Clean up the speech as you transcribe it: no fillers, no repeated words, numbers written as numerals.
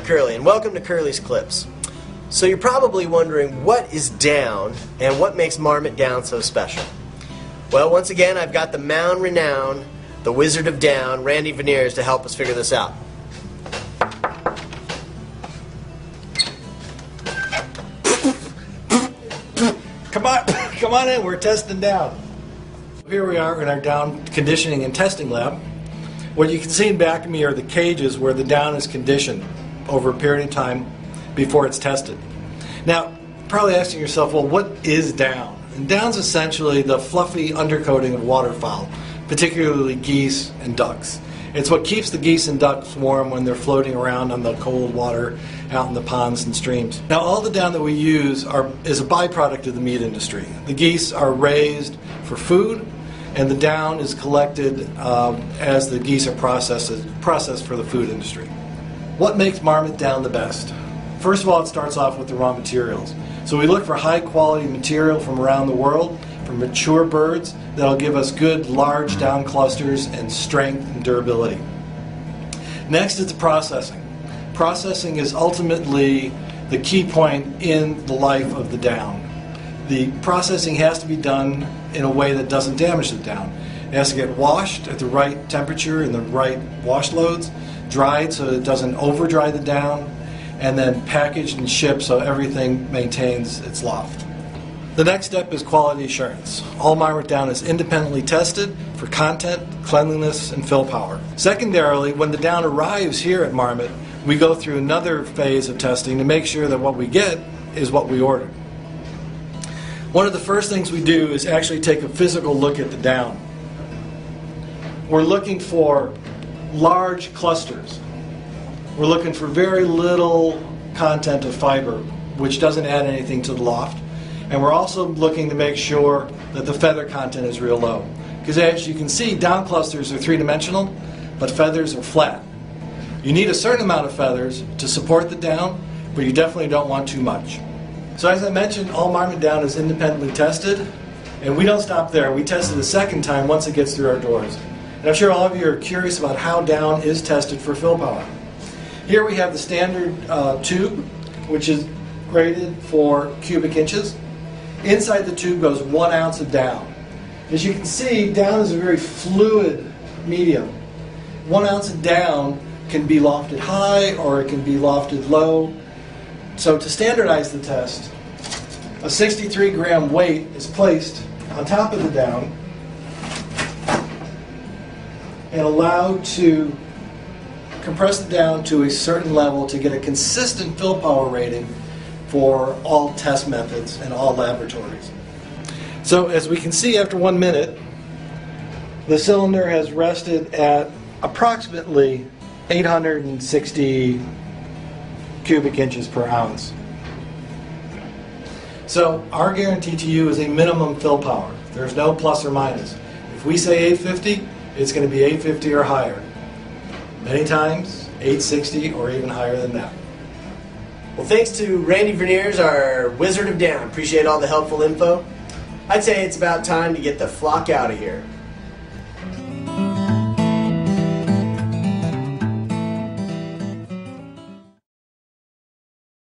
Curly, and welcome to Curly's Clips. So you're probably wondering what is down and what makes Marmot Down so special. Well, once again, I've got the mound renowned, the Wizard of Down, Randy Veneers, to help us figure this out. Come on in, we're testing down. Here we are in our down conditioning and testing lab. What you can see in back of me are the cages where the down is conditioned over a period of time before it's tested. Now, probably asking yourself, well, what is down? And down's essentially the fluffy undercoating of waterfowl, particularly geese and ducks. It's what keeps the geese and ducks warm when they're floating around on the cold water out in the ponds and streams. Now, all the down that we use is a byproduct of the meat industry. The geese are raised for food, and the down is collected as the geese are processed for the food industry. What makes Marmot Down the best? First of all, it starts off with the raw materials. So we look for high quality material from around the world, from mature birds that'll give us good large down clusters and strength and durability. Next is the processing. Processing is ultimately the key point in the life of the down. The processing has to be done in a way that doesn't damage the down. It has to get washed at the right temperature and the right wash loads, dried so it doesn't over dry the down, and then packaged and shipped so everything maintains its loft. The next step is quality assurance. All Marmot Down is independently tested for content, cleanliness, and fill power. Secondarily, when the down arrives here at Marmot, we go through another phase of testing to make sure that what we get is what we ordered. One of the first things we do is actually take a physical look at the down. We're looking for large clusters. We're looking for very little content of fiber, which doesn't add anything to the loft. And we're also looking to make sure that the feather content is real low. Because as you can see, down clusters are three-dimensional, but feathers are flat. You need a certain amount of feathers to support the down, but you definitely don't want too much. So as I mentioned, all Marmot Down is independently tested, and we don't stop there. We test it a second time once it gets through our doors. And I'm sure all of you are curious about how down is tested for fill power. Here we have the standard tube, which is graded for cubic inches. Inside the tube goes 1 ounce of down. As you can see, down is a very fluid medium. 1 ounce of down can be lofted high or it can be lofted low. So to standardize the test, a 63-gram weight is placed on top of the down and allowed to compress the down to a certain level to get a consistent fill power rating for all test methods and all laboratories. So as we can see, after 1 minute, the cylinder has rested at approximately 860 cubic inches per ounce. So our guarantee to you is a minimum fill power. There's no plus or minus. If we say 850, it's going to be 850 or higher. Many times 860 or even higher than that. Well, thanks to Randy Veneers, our Wizard of Down. Appreciate all the helpful info. I'd say it's about time to get the flock out of here.